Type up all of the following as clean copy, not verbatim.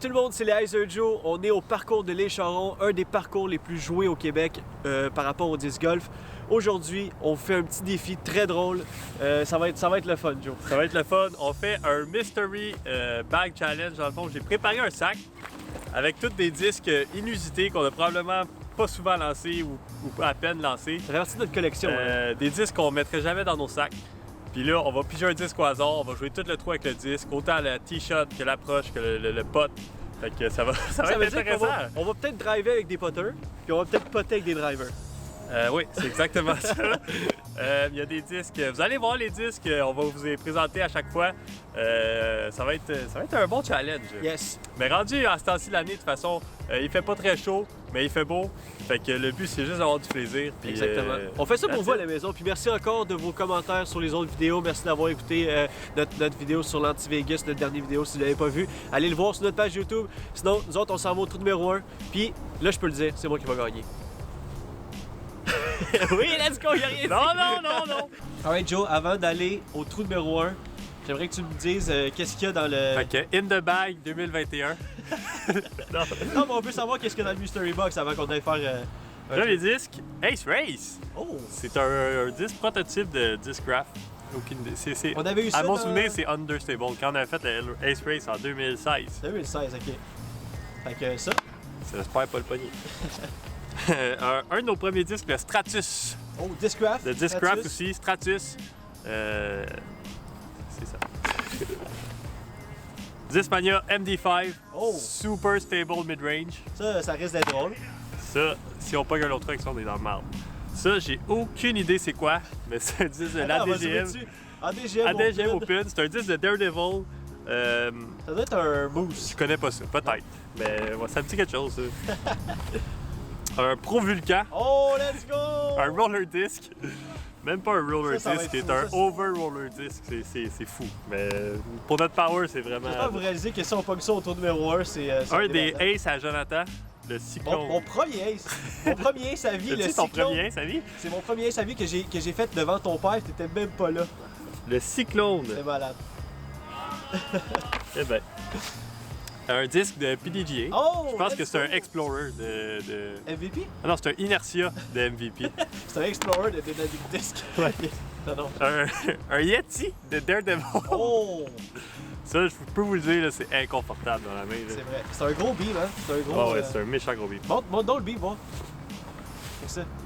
tout le monde, c'est les Heiser Joe. On est au parcours de l'Écharon, un des parcours les plus joués au Québec par rapport au disc golf. Aujourd'hui, on fait un petit défi très drôle. Ça va être le fun, Joe. Ça va être le fun. On fait un Mystery Bag Challenge. Dans le fond, j'ai préparé un sac avec tous des disques inusités qu'on a probablement pas souvent lancés ou à peine lancés. Ça fait partie de notre collection. Des disques qu'on mettrait jamais dans nos sacs. Puis là, on va piger un disque au hasard, on va jouer tout le trou avec le disque, autant la tee-shot que l'approche que le putt. Fait que ça va être intéressant. On va peut-être driver avec des putters, puis on va peut-être putter avec des drivers. Oui, c'est exactement ça. Il y a des disques. Vous allez voir les disques, on va vous les présenter à chaque fois. Ça va être un bon challenge. Yes. Mais rendu à ce temps-ci de l'année, de toute façon, il fait pas très chaud, mais il fait beau. Fait que le but, c'est juste d'avoir du plaisir. Puis, exactement. On fait ça pour vous à la maison. Puis merci encore de vos commentaires sur les autres vidéos. Merci d'avoir écouté notre vidéo sur l'Anti-Vegas, notre dernière vidéo. Si vous ne l'avez pas vu, allez le voir sur notre page YouTube. Sinon, nous autres, on s'en va au trou numéro 1. Puis là, je peux le dire, c'est moi qui va gagner. Oui, let's go, y'a rien. Non. Alright, Joe, avant d'aller au trou numéro 1, j'aimerais que tu me dises qu'est-ce qu'il y a dans le... Fait que In the Bag 2021. Non, mais on veut savoir qu'est-ce qu'il y a dans le Mystery Box avant qu'on aille faire... Là, les disques Ace Race. Oh! C'est un disque prototype de Discraft. On avait eu ça à mon dans... souvenir, c'est Understable. Quand on avait fait le Ace Race en 2016. 2016, ok. Fait que ça... J'espère pas le pogner. un de nos premiers disques, le Stratus. Oh, Discraft. Le Discraft aussi, Stratus. C'est ça. Discmania MD5. Oh. Super stable mid-range. Ça risque d'être drôle. Ça, si on pogne un autre truc, on est dans le marbre. Ça, j'ai aucune idée c'est quoi, mais c'est un disque de l'ADGM. ADGM Open. C'est un disque de Daredevil. Ça doit être un mousse. Je connais pas ça, peut-être. Mais ça me dit quelque chose, ça. Un Pro Vulcan. Oh, let's go! Un roller disc. Même pas un roller disc, c'est un over roller disc. C'est fou. Mais pour notre power, c'est vraiment. J'espère que vous réalisez que si on pogne ça au tour numéro 1, c'est. Un des Ace à Jonathan, le Cyclone. Mon premier Ace. Mon premier Ace à vie, le Cyclone. Ton premier Ace à vie? C'est mon premier Ace à vie que j'ai fait devant ton père, t'étais même pas là. Le Cyclone. C'est malade. Eh ben. Un disque de PDGA. Oh! Je pense que c'est un Explorer de... MVP? Ah non, c'est un Inertia de MVP. C'est un Explorer de Dynamic Disc. Ouais. Non. Un Yeti de Daredevil. Oh! Ça, je peux vous le dire, c'est inconfortable dans la main. C'est vrai. C'est un gros beam, hein? C'est un gros... ouais, c'est un méchant gros beam. Montre donc le beam, moi.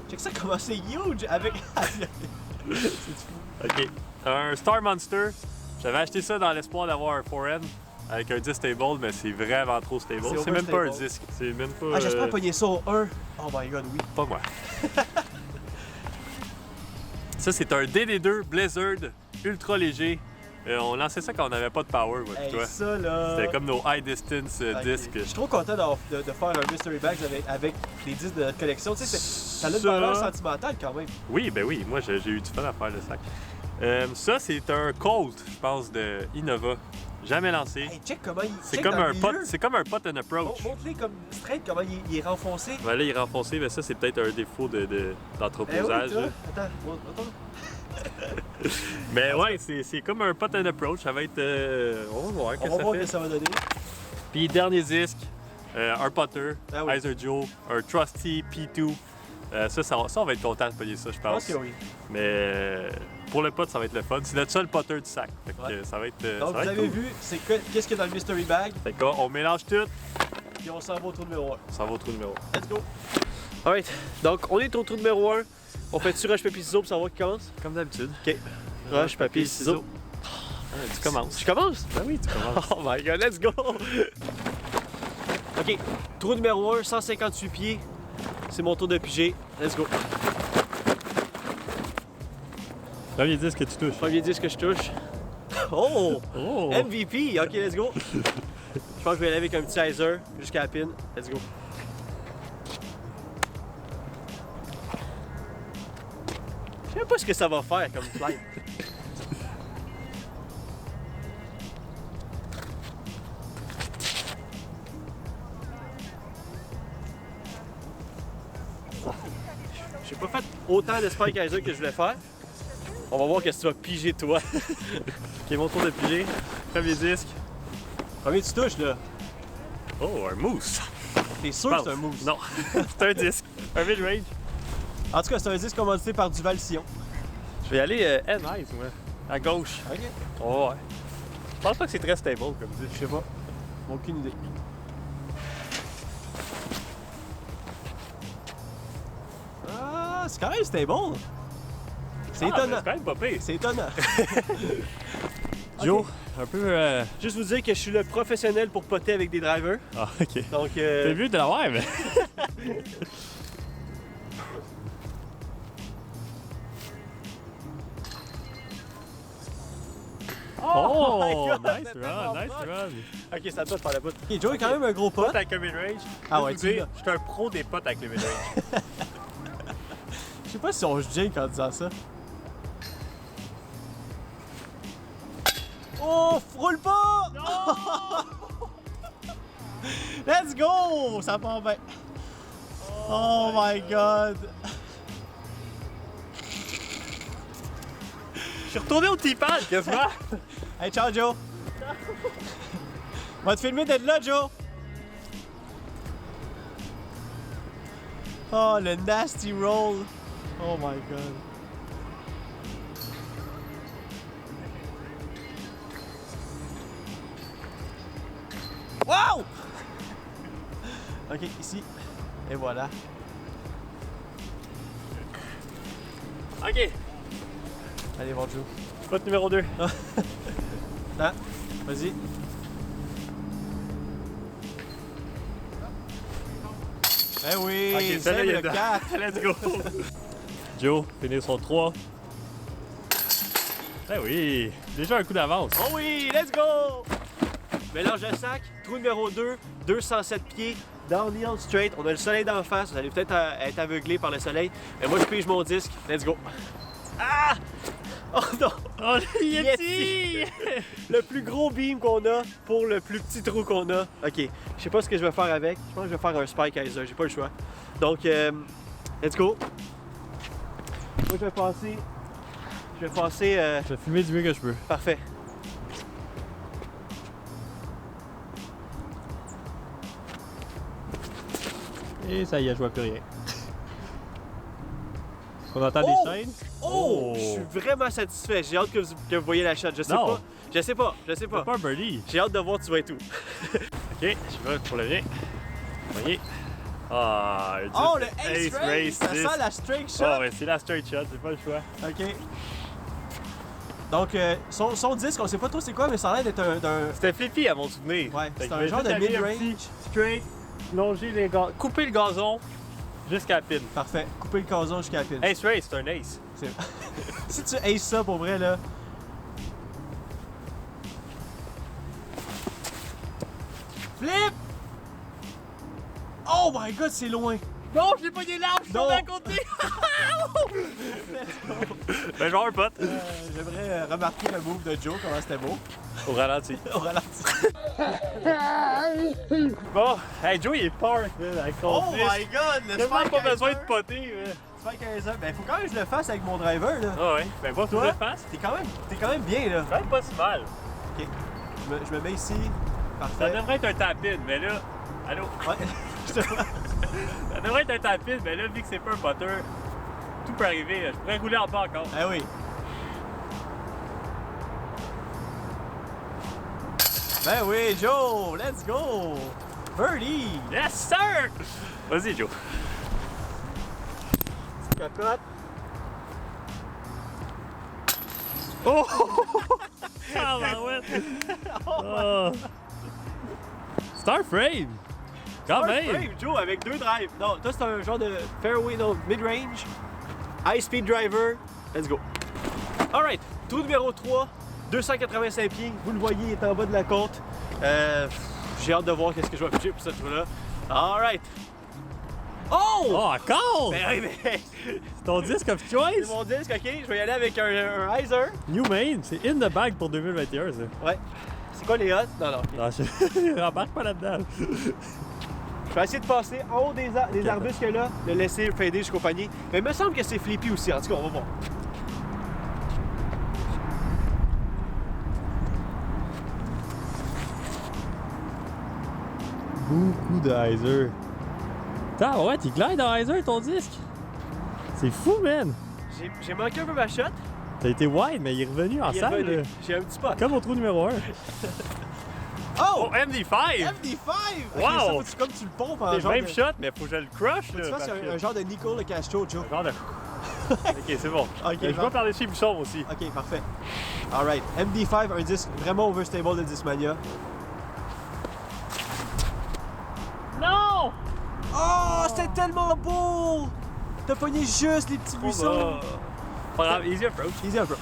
Check ça comment c'est huge avec... C'est fou. OK. Un Star Monster. J'avais acheté ça dans l'espoir d'avoir un 4N. Avec un disque stable, mais c'est vraiment trop stable. C'est même pas un disque. C'est même pas. Ah, j'espère pogner ça au 1. Oh my god, oui. Pas moi. Ça, c'est un DD2 Blizzard ultra léger. On lançait ça quand on n'avait pas de power, moi, hey, toi. Ça, là... C'était comme nos high distance disques. Je suis trop content de faire un Mystery Bags avec les disques de notre collection. Tu sais, ça a une valeur sentimentale quand même. Oui, ben oui. Moi, j'ai eu du fun à faire le sac. Ça, c'est un Colt, je pense, de Innova. Jamais lancé. Hey, check comment il c'est comme un pot. C'est comme un pot and approach. Montre-les comme straight comment il est renfoncé. Ben là, il est renfoncé, mais ça, c'est peut-être un défaut d'entreposage. Oui, attends. Mais ouais, c'est comme un pot and approach. Ça va être. On va voir qu'est-ce que ça va donner. Puis dernier disque, un putter, oui. Heiser Joe, un Trusty P2. Ça, on va être content de payer ça, je pense. Je pense que oui. Mais pour le pot, ça va être le fun. C'est notre seul putter du sac. Fait que ça va être. Donc, ça va vous être avez cool. vu, qu'est-ce qu'il y a dans le Mystery Bag. Fait qu'on mélange tout. Puis on s'en va au trou numéro 1. On s'en va au trou numéro 1. Let's go. Alright. Donc, on est au trou numéro 1. On fait-tu roche, papier, ciseaux pour savoir qui commence? Comme d'habitude. OK. Roche, papier, ciseaux. Tu commences. Je commence? Ben oui, tu commences. Oh my god, let's go! OK. Trou numéro 1, 158 pieds. C'est mon tour de piger. Let's go. Premier disque que tu touches. Premier disque que je touche. Oh! Oh! MVP! OK, let's go. Je pense que je vais aller avec un petit Heiser jusqu'à la pin. Let's go. Je sais même pas ce que ça va faire comme flight. J'ai pas fait autant de Spike Heiser que je voulais faire. On va voir qu'est-ce que tu vas piger toi. Ok, mon tour de piger. Premier disque. Premier tu touches là. Oh, un mousse. T'es sûr que c'est un mousse? Non, c'est un disque. Un mid-range. En tout cas, c'est un disque commandité par Duval Sillon. Je vais aller N-Ice, moi. À gauche. Ok. Oh, ouais. Je pense pas que c'est très stable, comme disque. Je sais pas. Aucune idée. Ah, c'est quand même stable. C'est étonnant. C'est quand même pas pire. C'est étonnant. Joe, Ok. un peu... Juste vous dire que je suis le professionnel pour poter avec des drivers. Ah, ok. Donc, T'as vu de l'avoir, mais... Oh, my God, nice c'est run, tellement nice proche. run. ok, c'est à toi de faire la pote. Ok, Joe est quand même un gros pot. Pote avec un mid-range. Ah ouais, Juste vous tu dire, l'as. je suis un pro des potes avec le mid-range. Je sais pas si on se jake en disant ça. Oh, roule pas! Let's go! Ça part bien. Oh my god. Je suis retourné au T-pad, quasiment. Hey, ciao Joe. On va te filmer d'être là, Joe. Oh, le nasty roll. Oh my god. Wow! Ok, ici. Et voilà. OK. Allez, bon Joe. Pote numéro 2. Ah, vas-y. Eh oui, Ok, c'est celle-là, il est le dedans. 4. Let's go. Joe, finir son 3. Eh oui, déjà un coup d'avance. Oh oui, let's go! Mélange de sac, trou numéro 2, 207 pieds, downhill straight. On a le soleil d'en face, vous allez peut-être être aveuglé par le soleil. Mais moi, je pige mon disque, let's go. Ah! Oh non! Oh, le Yeti! Yeti! Le plus gros beam qu'on a pour le plus petit trou qu'on a. Ok, je sais pas ce que je vais faire avec. Je pense que je vais faire un Spike Heiser, j'ai pas le choix. Donc, let's go. Moi, je vais passer. Je Je vais filmer du mieux que je peux. Parfait. Et ça y est, je vois plus rien. On entend Oh! des chaînes? Oh! Je suis vraiment satisfait. J'ai hâte que vous voyez la shot. Je sais Non. pas. Je sais pas. C'est pas un birdie. J'ai hâte de voir tu vois tout. Ok, je vais pour le bien. Voyez. Ah, Oh, le Ace Race! Ça disc. sent la straight shot. Oh, ouais, c'est la straight shot, c'est pas le choix. Ok. Donc, son disque, on sait pas trop c'est quoi, mais ça a l'air d'être d'un. C'était flippy à mon souvenir. Ouais, Fait c'est que un je vais genre juste de aller mid-range. un petit straight, longer les couper le gazon jusqu'à la pin. Parfait. Couper le gazon jusqu'à la pile. Ace Race, c'est un ace. C'est- si tu aces ça pour vrai, là. Flip! Oh my god, c'est loin! Non, je l'ai pas des larges, je suis Non. tombé à côté. Ben, genre un pote. J'aimerais remarquer le move de Joe, comment c'était beau. Au ralenti. Au ralenti. Bon, hey, Joe, il est park, là, avec son Oh disque. my god, le Tellement Spike pas besoin de Heiser. poter, là. Spike Heiser. Ben, faut quand même que je le fasse avec mon driver, là. Ah ouais, ben, pas Toi? tout de face. T'es quand même bien, là. C'est quand même pas si mal. Ok. Je me mets ici. Ça Parfait. devrait être un tap-in, mais là. Allô? Ouais. Je te- Ça devrait être un tap-in, mais là, vu que c'est pas un putter, tout peut arriver. Là. Je pourrais rouler en bas encore. Ah oui. Ben oui, Joe, let's go! Birdie! Yes, sir! Vas-y, Joe. Cocotte. Oh! Ah, bah ouais! Oh. Star frame! Quand même! Frame, Joe, avec 2 drives. Non, toi, c'est un genre de fairway, non, mid-range. High speed driver. Let's go. Alright, trou numéro 3, 285 pieds. Vous le voyez, il est en bas de la côte. J'ai hâte de voir qu'est-ce que je vais pitcher pour ce trou-là. Alright. Oh! Oh, encore! Ben oui, mais C'est ton disque of c'est choice? mon disque, ok? Je vais y aller avec un Heiser. New Main, c'est in the bag pour 2021, ça. Ouais. C'est quoi les odds? Non, non. ok. Non, je embarque pas là-dedans. Je vais essayer de passer en haut des arbustes qu'il y a là, le laisser fader jusqu'au panier. Mais il me semble que c'est flippy aussi. En tout cas, on va voir. beaucoup de hyzer. Attends, ouais, tu glides en hyzer ton disque. C'est fou, man. J'ai manqué un peu ma shot. T'as été wide, mais il est revenu en Il est salle. revenu. Là. J'ai un petit pot. Comme au trou numéro 1. Oh! Oh, MD5! MD5! Wow! Ok, ça, faut que comme tu le pompes en C'est genre même de... shot, mais faut que je le crush. Faut que Là, tu fasses parce que- un genre de Nico le Castro, Joe. Un genre de... ok, c'est bon. Ok, Je vois par-dessus le bouchon aussi. Ok, parfait. Alright. MD5, un disque vraiment overstable de Discmania. Non! Oh, c'était tellement beau! T'as pogné juste les petits buissons. Pas grave, easy approach. Easy approach.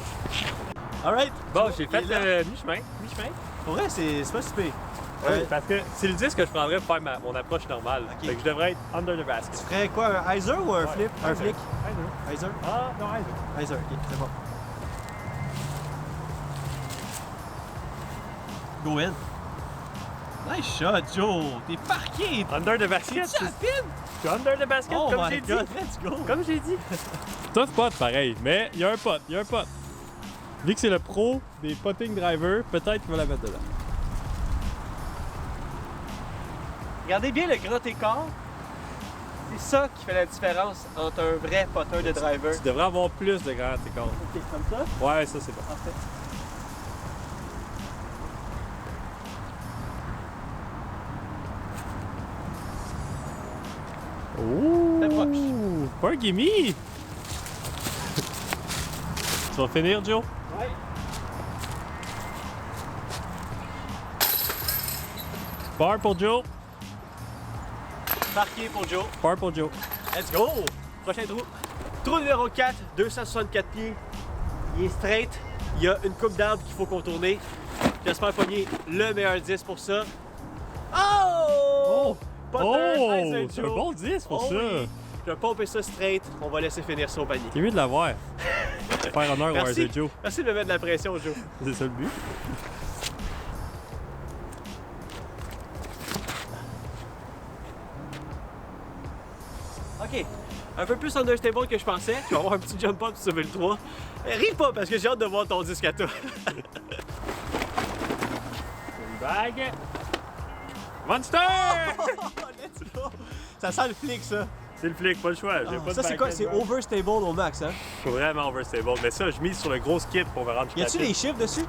Alright. Bon, j'ai fait Et là- le mi-chemin. Mi-chemin. Pour vrai, c'est pas super. Oui, parce que c'est le disque que je prendrais pour faire mon approche normale. Ok. Fait que je devrais être under the basket. Tu ferais quoi, un hyzer ou un flip? Un Hyzer. flick? Hyzer. Hyzer? Ah, non, hyzer. Hyzer, ok, c'est bon. Go in. Nice shot, Joe. T'es parqué. Under the basket. T'es rapide. Je suis under the basket, Oh comme my j'ai dit. god, let's go. Comme j'ai dit. Tough pot, pareil. Mais il y a un pot, il y a un pot. Vu que c'est le pro des potting drivers, peut-être qu'il va la mettre dedans. Regardez bien le grand écart. C'est ça qui fait la différence entre un vrai poteur de driver. Tu devrais avoir plus de grand écart. Ok, comme ça. Ouais, ça c'est bon. Parfait. Ouh! Très proche. Pas un gimme! Tu vas finir, Joe? Ouais. Par pour Joe. Parqué pour Joe. Par pour Joe. Let's go! Prochain trou. Trou numéro 4, 264 pieds. Il est straight. Il y a une coupe d'arbres qu'il faut contourner. J'espère pogner le meilleur 10 pour ça. Oh! Potter, Oh! Hyzer C'est un Joe. bon 10 pour Oh ça. oui. Je vais pomper ça straight. On va laisser finir ça au panier. C'est mieux de l'avoir. Faire honneur au Merci. Hyzer Joe. Merci de me mettre de la pression, Joe. C'est ça le but. OK. Un peu plus understable que je pensais. Je vais avoir un petit jump up sur le 3. Ris pas parce que j'ai hâte de voir ton disque à toi. Une bague. Monster! Let's go! Ça sent le flic, ça. C'est le flic, pas le choix. J'ai pas de Ça, c'est quoi? C'est backhand. overstable au max, hein? Je suis vraiment overstable. Mais ça, je mise sur le gros skip pour me rendre Y a-tu jusqu'à des chiffres dessus?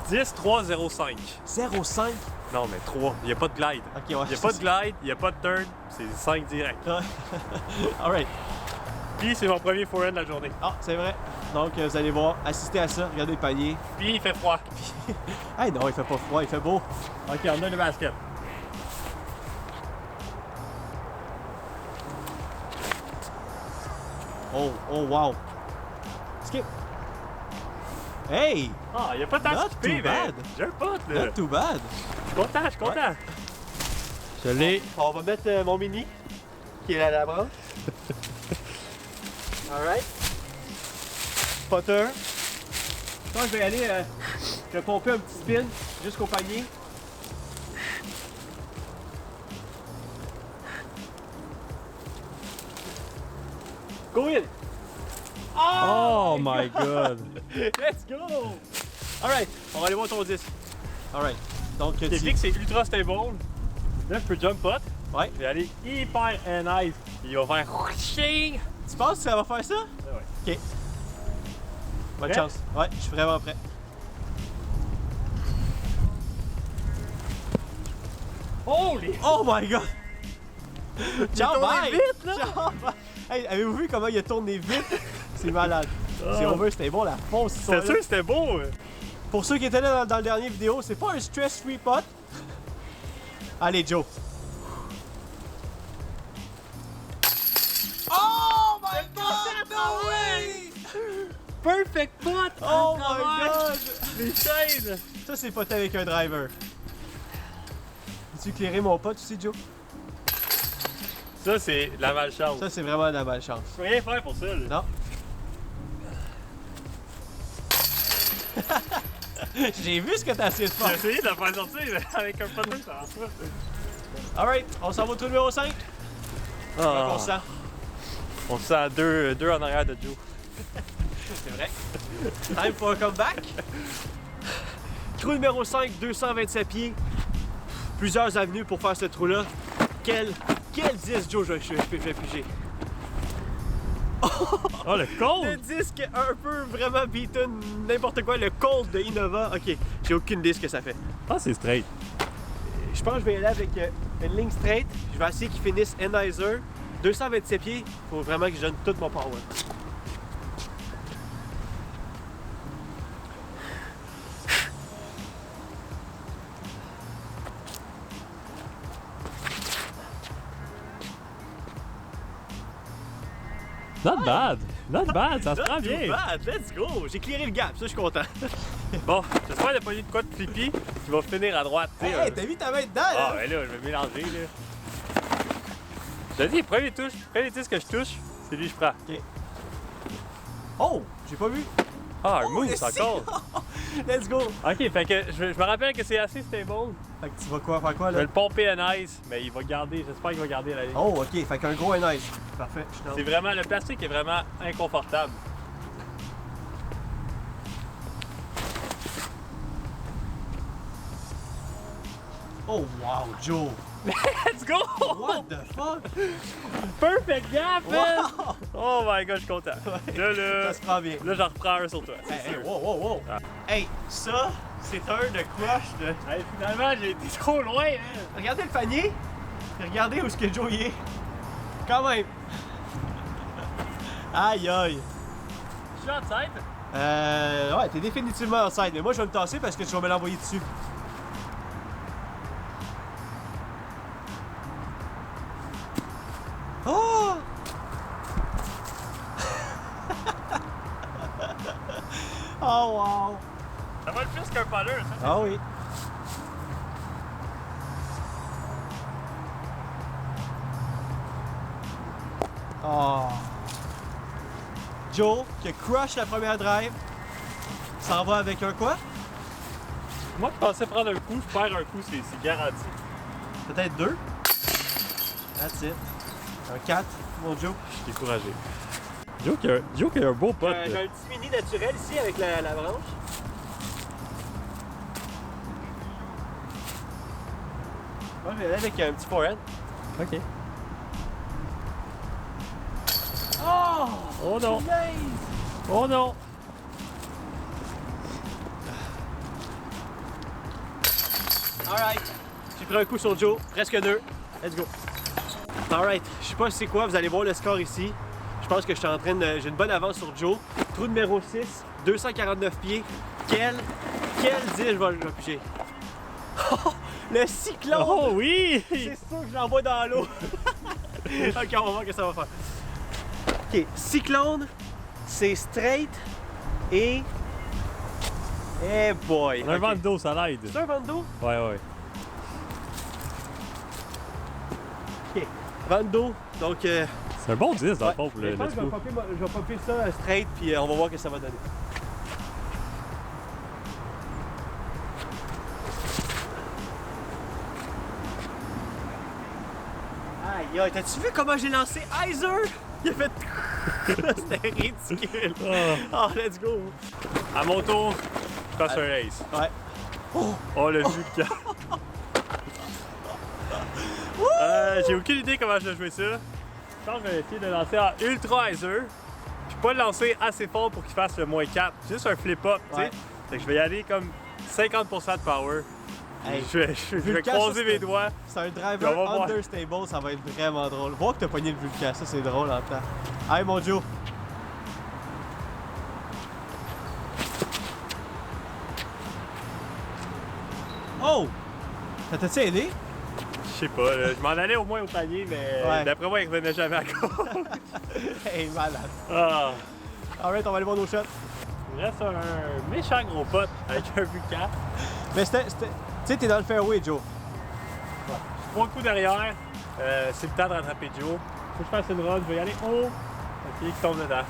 10, 3, 0, 5. 0,5. Non, mais 3. Il n'y a pas de glide. Ok, ouais. Il n'y a pas de glide, il n'y a pas de turn. C'est 5 direct. Alright. Puis c'est mon premier forehand de la journée. Ah, c'est vrai. Donc, vous allez voir, assistez à ça, regardez le panier. Puis il fait froid. Hey, non, il fait pas froid, il fait beau. Ok, on a le basket. Oh, oh, wow. Skip. Hey! Ah, il n'y a pas tant Not de skippé, too mais bad. j'ai un pote, là. Not too bad. Je suis content, je suis content. Je l'ai. On va mettre mon mini, qui est à la branche. Alright. Potter. Je pense que je vais aller, je vais pomper un petit spin jusqu'au panier. Go in! Oh my god. Let's go! Alright, on va aller voir ton 10. Alright. Donc, J'ai dit que c'est ultra stable. Là, je peux jump pot. Ouais. Je vais aller hyper nice. Il va faire ching. Tu penses que ça va faire ça? Ouais. Ok. Bonne Prêt? chance. Ouais, je suis vraiment prêt. Holy! Oh my god! Ciao, tourné bye! vite, là! Ciao, bye! Hey, avez-vous vu comment il a tourné vite? C'est malade. C'est Ah. over, c'était bon la fonce. C'est sûr que c'était beau. Pour ceux qui étaient là dans le dernier vidéo, c'est pas un stress-free pot. Allez, Joe. Oh my god! No way! Perfect pot! Oh my god! Les chaînes! Ça, c'est poté avec un driver. Peux-tu éclairer mon pote aussi, Joe? Ça, c'est la malchance. Ça, c'est vraiment de la malchance. Je peux rien faire pour ça, là. Non. J'ai vu ce que t'as essayé de J'ai faire. essayé de la faire sortir mais avec un potin, ça marche pas. Alright, on s'en va au tour numéro 5. Ah. On sent. On se sent deux en arrière de Joe. C'est vrai. Time for a comeback. Trou numéro 5, 227 pieds. plusieurs avenues pour faire ce trou-là. Quel disque, Joe, je vais piger? Oh, le Le cold! disque un peu vraiment beaten, n'importe quoi, le Cold de Innova. Ok, j'ai aucune idée ce que ça fait. Ah, c'est straight. Je pense que je vais y aller avec une ligne straight. Je vais essayer qu'il finisse Enizer. 227 pieds, faut vraiment que je donne tout mon power. Not bad! Not bad, ça se prend Not too bien! bad, let's go! J'ai clearé le gap, ça je suis content. Bon, j'espère de pas eu de quoi de flippy qui va finir à droite, tu sais. Hey, t'as mis ta main dedans, Ah, là? ben là, je vais mélanger, là. Je te dis, premier disque que je touche, c'est lui que je prends. Ok. Oh, j'ai pas vu. Ah, un Oh, mousse le encore! Let's go! Ok, fait que je me rappelle que c'est assez stable. Fait que tu vas quoi, faire quoi Je vais là? le pomper en ice, mais il va garder, j'espère qu'il va garder la ligne. Oh, ok, fait qu'un gros nice. Parfait, je suis C'est dans. vraiment, le plastique est vraiment inconfortable. Oh, wow, Joe! Let's go! What the fuck? Perfect gap, man! Wow! Oh my god, je suis content. Là, Ça se prend bien. là, j'en reprends un sur toi. c'est Hey, sûr. wow, wow, wow! Ah. Hey, ça, c'est un de crush de. Hey, finalement, j'ai été trop loin, hein! Regardez le panier, puis regardez où est-ce que Joe y est. Quand même. Aïe aïe. Je suis outside. Ouais, t'es définitivement outside, mais moi je vais me tasser parce que tu vas me l'envoyer dessus. Oh! Oh wow! Ça va le plus qu'un putter, ça. Ah oui. Oh. Joe, qui a crush la première drive, s'en va avec un quoi? Moi, je pensais prendre un coup, je perds un coup, c'est garanti. Peut-être deux. That's it. Un 4, mon Joe. Je suis découragé. Joe qui a un beau pote. J'ai un petit mini naturel ici avec la branche. Moi, je vais aller avec un petit forehand. Ok. Oh! Oh non! Nice! Oh non! Alright. J'ai pris un coup sur Joe, presque deux. Let's go. Alright, je sais pas c'est quoi, vous allez voir le score ici. Je pense que je suis en train de. J'ai une bonne avance sur Joe. Trou numéro 6, 249 pieds. Quel disque je vais piger? Le cyclone! Oh oui! C'est sûr que je l'envoie dans l'eau. Ok, on va voir ce que ça va faire. Ok, cyclone, c'est straight et. Eh boy! Un Ok. vent d'eau, ça l'aide. C'est un vent d'eau? Ouais, ouais. Ok, vent d'eau. Donc. C'est un bon 10 dans le fond pour Je le pense que let's go. je vais popper ça straight puis on va voir ce que ça va donner. Aïe aïe, t'as-tu vu comment j'ai lancé Izer? Il a fait. C'était ridicule. Ah. Oh, let's go. À mon tour, je passe un ace. Ouais. Oh, le Vulcan. J'ai aucune idée comment je vais jouer ça. Je pense que je vais essayer de lancer en Ultra Izer. Puis pas le lancer assez fort pour qu'il fasse le moins 4. Juste un flip-up, tu sais. Ouais. Fait que je vais y aller comme 50% de power. Hey, je vais Vulcan, croiser ça, mes c'est- doigts. C'est un On driver va voir. understable, ça va être vraiment drôle. Voir que t'as pogné le Vulcan, ça c'est drôle en temps. Hey mon Joe. Oh! Ça t'a-tu aidé? Je sais pas, là, je m'en allais au moins au panier, mais Ouais. d'après moi, il revenait jamais à cause. Hey, malade. Ah. Alright, on va aller voir nos shots. Il reste un méchant gros pote avec un Vulcan. Mais c'était. Tu sais, t'es dans le fairway, Joe. 3 coups derrière, c'est le temps de rattraper Joe. Faut que je fasse une run, je vais y aller haut. Le pied qui tombe dedans.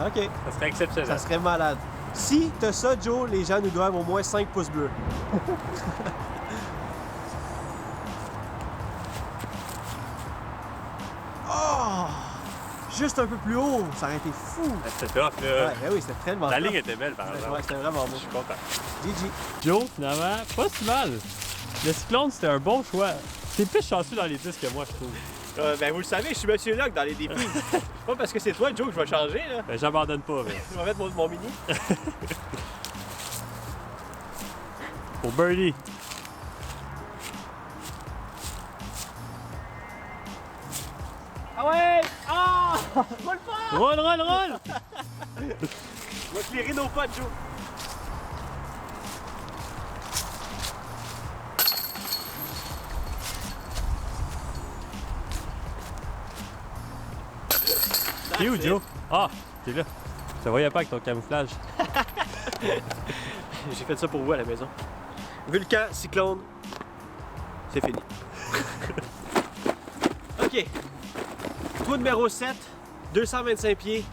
Ok, Ça serait exceptionnel. ça serait malade. Si t'as ça, Joe, les gens nous doivent au moins 5 pouces bleus. Oh! Juste un peu plus haut, ça aurait été fou. C'était tough, Ouais, là. ben oui, c'était tellement La tough. ligne était belle, par Ouais, exemple. c'était vraiment Je beau. suis content. GG. Joe, finalement, pas si mal. Le Cyclone, c'était un bon choix. T'es plus chanceux dans les disques que moi, je trouve. Ben vous le savez, je suis Monsieur Locke dans les défis. C'est pas parce que c'est toi, Joe, que je vais changer, là. Ben, j'abandonne pas, mais. Je vais mettre mon mini. Pour Birdie. Ah ouais! Ah! Va le faire! Roll, roll, roll! On va clairer nos potes, Joe. T'es où, Joe? Ah, t'es là. Je te voyais pas avec ton camouflage. J'ai fait ça pour vous à la maison. Vulcan, Cyclone, c'est fini. OK. Trou numéro 7, 225 pieds.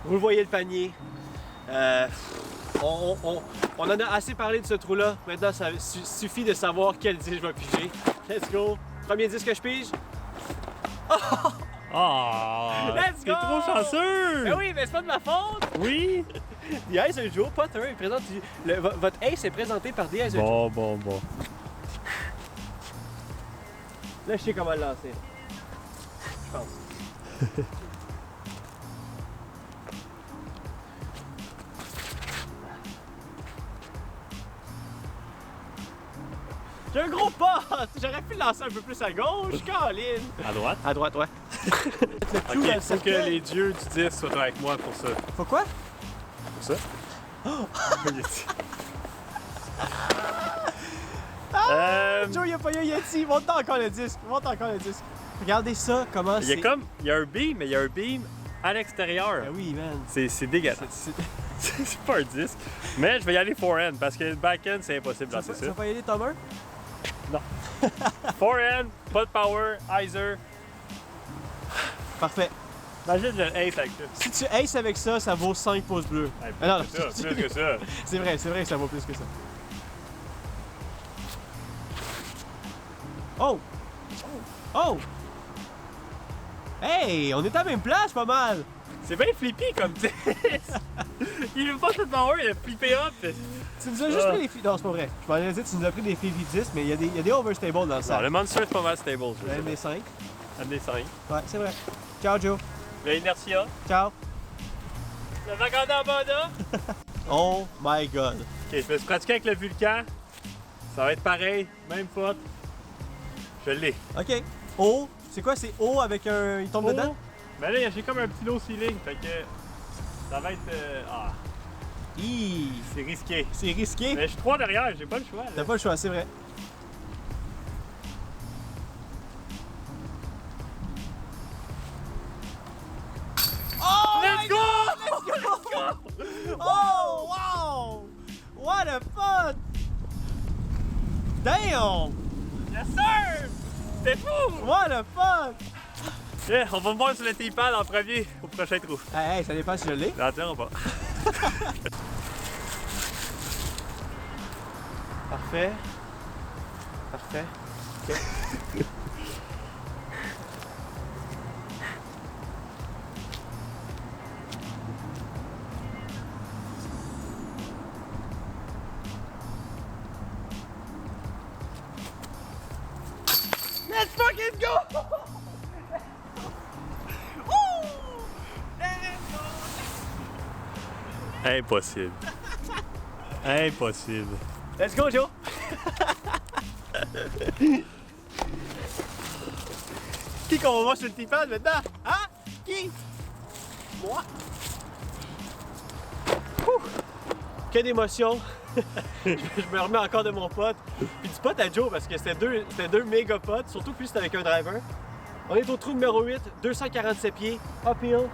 Vous le voyez le panier. On en a assez parlé de ce trou-là. Maintenant, ça suffit de savoir quel disque je vais piger. Let's go. Premier disque que je pige. Ah! Let's T'es go! trop chanceux! Ben oui, mais c'est pas de ma faute! Oui! The Ice Joe Potter, il présente. Votre ace est présenté par The Ice Joe. Bon. Là, je sais comment le lancer. Je pense. J'ai un gros pas! J'aurais pu le lancer un peu plus à gauche, Caroline! À droite? À droite, ouais. Ok, faut que les dieux du disque soient avec moi pour ça. Faut quoi? Pour ça? Joe, il a pas eu un Yeti! Monte encore le disque! Regardez ça, comment Il c'est. y a un beam, mais il y a un beam à l'extérieur. Ben oui, man. C'est dégueulasse. C'est pas un disque. Mais je vais y aller forehand parce que le back-end, c'est impossible dans Tu ça. vas pas y aller, Tomer? Forehand, pas de power, hyzer. Parfait. Imagine le ace avec ça. Si tu aces avec ça, ça vaut 5 pouces bleus. Hey, Ah, non, plus que ça. C'est vrai, que ça vaut plus que ça. Oh! Oh! Hey, on est à la même place, pas mal! C'est bien flippy comme disque. Il veut pas tout de power, il a flippé up. Tu nous as juste pris des filles. Non, c'est pas vrai. Je m'en ai dit, tu nous as pris des filles 10, mais il y a des overstables dans le Non, sac. le Monster, c'est pas mal stable. Même des 5. MD5. Ouais, c'est vrai. Ciao, Joe. Le Inertia. Ciao. Le Vaganda Banda. Oh my god. Ok, je me suis pratiqué avec le Vulcan. Ça va être pareil, même faute. Je l'ai. Ok. O, c'est quoi? C'est O avec un. Il tombe dedans? Mais là, j'ai comme un petit low ceiling, fait que ça va être. Hi, C'est risqué. c'est risqué. Mais je suis 3 derrière, j'ai pas le choix. T'as pas le choix, c'est vrai. Oh Let's go! Let's go! Oh wow! What a fun! Damn! Yes sir! C'était fou! What a fun! Yeah, on va me voir sur le T-pad en premier au prochain trou. Hey, ça dépend si je l'ai. Non, tiens, on va. Parfait. Parfait. Ok. Let's fucking go! Impossible. Impossible. Let's go, Joe! Qui qu'on va voir sur le T-pad maintenant? Hein? Qui? Moi? Ouh. Quelle émotion! Je me remets encore de mon pote. Puis du pote à Joe parce que c'était deux méga potes, surtout que lui c'était avec un driver. On est au trou numéro 8, 247 pieds, uphill.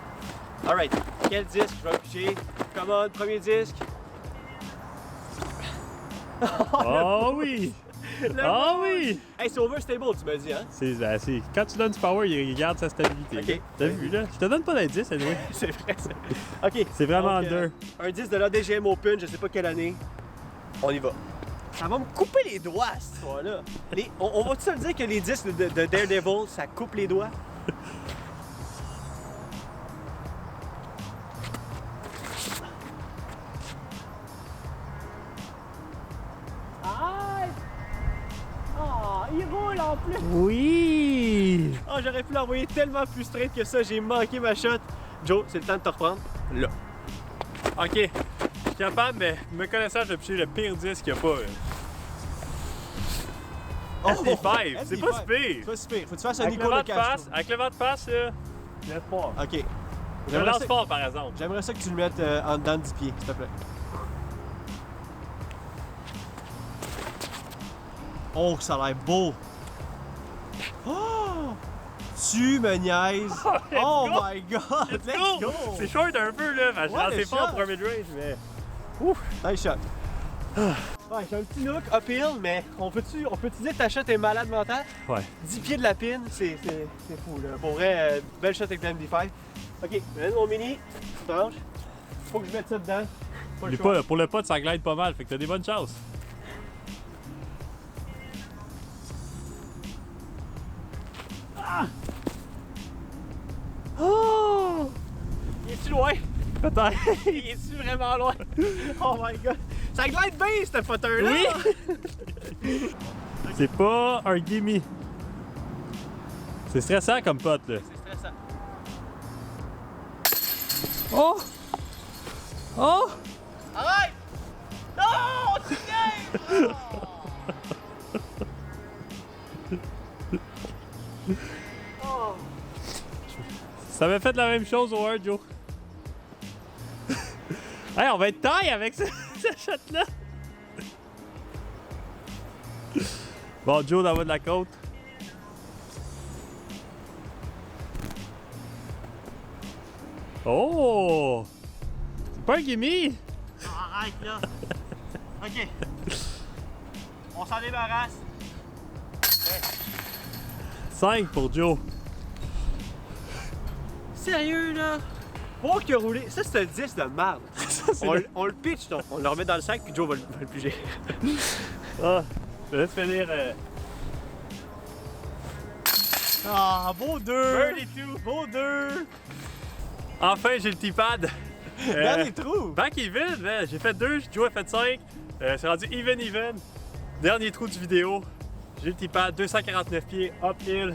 Alright, quel disque je vais piger? Commode, premier disque. Oh oui! Oh oui! Hey, c'est overstable, tu m'as dit, hein? C'est quand tu donnes du power, il garde sa stabilité. Ok. T'as vu là? Je te donne pas d'indice, anyway. C'est vrai, ça. Ok. C'est vraiment Donc, under. Un disque de l'ADGM Open, je sais pas quelle année. On y va. Ça va me couper les doigts, cette histoire-là. On va-tu se le dire que les disques de Daredevil, ça coupe les doigts? Aïe! plus. Oui! Oh, j'aurais pu l'envoyer tellement plus straight que ça. J'ai manqué ma shot. Joe, c'est le temps de te reprendre. Là. Ok, je suis capable, mais me connaissant, je vais picher le pire disque qu'il n'y a pas. SD5, c'est pas si pire. C'est pas si pire. Faut que tu fasses un Avec le Nico vent le de cache. face, avec le vent de face, là, laisse fort. Ok. Je lance fort, par exemple. J'aimerais ça que tu le mettes en dedans de 10 pieds, s'il te plaît. Oh, ça a l'air beau! Oh! Tu me niaises! Oh go! my god! Let's go! C'est short un peu, là, parce que Ouais, je le lancé fort shot. pour un mid-range, mais... Ouf! Nice shot! Ouais, j'ai un petit look uphill, mais on peut dire que ta shot est malade mentale? Ouais. 10 pieds de la pin, c'est fou, là. Pour vrai, belle shot avec le MD5. Ok, je mets mon mini, tranche. Faut que je mette ça dedans. Pas le choix. Pour le pot, ça glide pas mal, fait que t'as des bonnes chances. Oh! Il est-tu loin? Peut-être. Il est-tu vraiment loin? Oh my god! Ça glide bien, ce putter-là! Oui! C'est pas un gimme. C'est stressant comme pot, là. C'est stressant. Oh! Oh! Arrête! Non! Tu viens! Oh! Ça m'a fait la même chose au Hard, Joe. Hey, on va être taille avec ce shot-là! Bon, Joe, dans le bas de la côte. Oh! C'est pas un gimme! Arrête là! Ok. On s'en débarrasse. 5 pour Joe. Sérieux là? Pour qu'il a roulé. Ça, c'est un 10 de merde. On le pitch, donc. On le remet dans le sac, puis Joe va le piger. Ah, je vais finir. Ah, beau 2! Birdie 2. Beau 2! Enfin, j'ai le T-pad. Dernier trou! Back even, man. J'ai fait 2, Joe a fait 5. C'est rendu even. Dernier trou du vidéo. J'ai le T-pad, 249 pieds, uphill.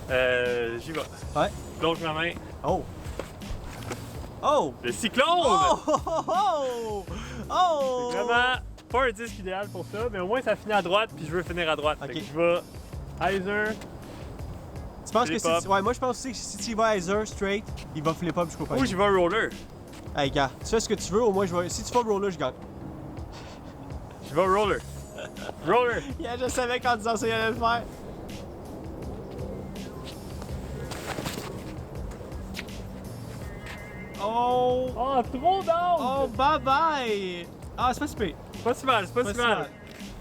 J'y vais. Ouais. Plonge ma main. Oh! Oh! Le cyclone! Oh! Oh! Oh! C'est vraiment pas un disque idéal pour ça, mais au moins ça finit à droite, puis je veux finir à droite. Ok. Fait que je vais Heiser. Tu penses que Flip si... up. Ouais, moi je pense aussi que si tu y vas à Heiser straight, il va flip up jusqu'au Ou panier. j'y vais roller. Hey gars, tu fais ce que tu veux, au moins je vais... Si tu fais roller, je gagne. Je vais roller. Roller. Yeah, je savais qu'en disant ça, il allait le faire. Oh! Oh, trop down! Oh, bye bye! Ah, c'est pas si pire. Pas si mal, c'est pas si mal.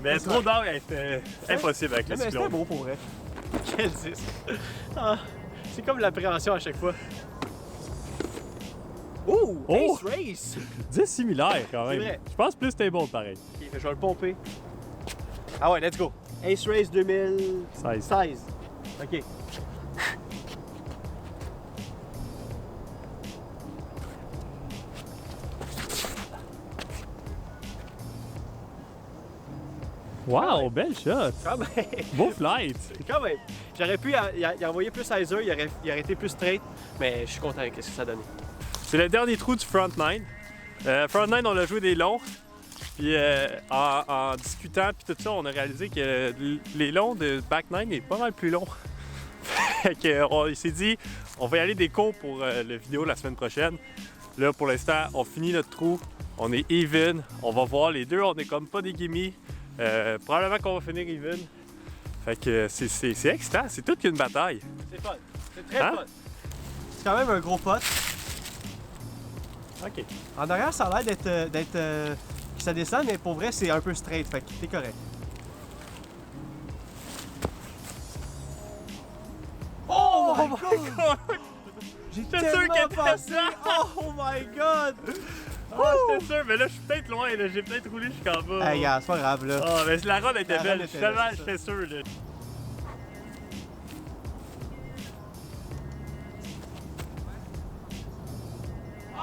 Mais Pas si trop mal. down, c'était impossible avec le Mais c'était cyclone. beau pour vrai. Quel 10! Ah, c'est comme l'appréhension à chaque fois. Oh! Oh! Ace Race! 10 similaire quand même. C'est vrai. Je pense plus stable pareil. Ok, je vais le pomper. Ah ouais, let's go. Ace Race 2016. Ok. Wow, belle shot! Quand même. Beau flight! Quand même. J'aurais pu y envoyer plus Heiser, il aurait été plus straight, mais je suis content avec ce que ça a donné. C'est le dernier trou du front 9. Front 9, on a joué des longs. Puis en discutant puis tout ça, on a réalisé que les longs de back 9 est pas mal plus long. Fait qu'il s'est dit, on va y aller des cours pour la vidéo la semaine prochaine. Là, pour l'instant, on finit notre trou. On est even. On va voir les deux, on est comme pas des gimmies. Probablement qu'on va finir even. Fait que c'est excitant, c'est toute qu'une bataille. C'est fun. C'est très Hein? fun. C'est quand même un gros pot. OK. En arrière, ça a l'air d'être que ça descend, mais pour vrai, c'est un peu straight, fait que t'es correct. Oh my god! J'ai J'étais sûr tellement qu'elle était passé! là. Oh my god! Ah, j'étais sûr, mais là, je suis peut-être loin, là. J'ai peut-être roulé jusqu'en bas. Hey, gars, c'est pas grave, là. Ah, mais la run était La belle, run je suis était belle, tellement, c'est ça. j'étais sûr, là.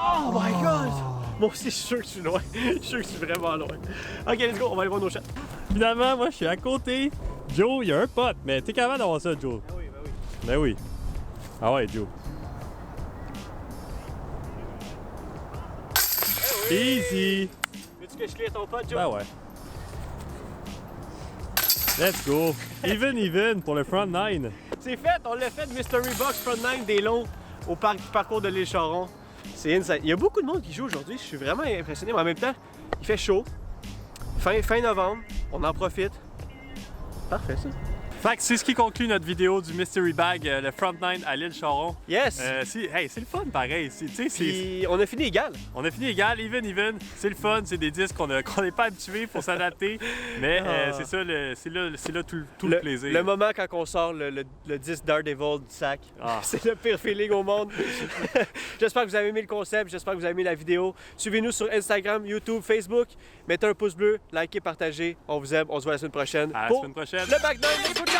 Oh my god! Moi aussi, je suis sûr que je suis loin. Je suis sûr que je suis vraiment loin. Ok, let's go, on va aller voir nos chats. Finalement, moi, je suis à côté. Joe, il y a un pote, mais t'es capable d'avoir ça, Joe. Ah oui, ben oui. Ben oui. Ah ouais, Joe. Eh oui. Easy. Veux-tu que je clear ton pote, Joe? Ben ouais. Let's go. Even pour le front nine. C'est fait, on l'a fait, Mystery Box Front 9 des longs au parcours de l'île Charon. C'est insane. Il y a beaucoup de monde qui joue aujourd'hui, je suis vraiment impressionné, mais en même temps, il fait chaud. Fin novembre, on en profite. Parfait ça. Fait que c'est ce qui conclut notre vidéo du Mystery Bag, le front nine à l'île Charon. Yes! Hey, c'est le fun pareil. Puis on a fini égal. On a fini égal, even. C'est le fun, c'est des disques qu'on n'est pas habitué pour s'adapter. Mais c'est ça, c'est là tout le plaisir. Le moment quand on sort le disque Daredevil du sac, c'est le pire feeling au monde. J'espère que vous avez aimé le concept, j'espère que vous avez aimé la vidéo. Suivez-nous sur Instagram, YouTube, Facebook. Mettez un pouce bleu, likez, partagez. On vous aime, on se voit la semaine prochaine. À la semaine prochaine. Le Back Nine des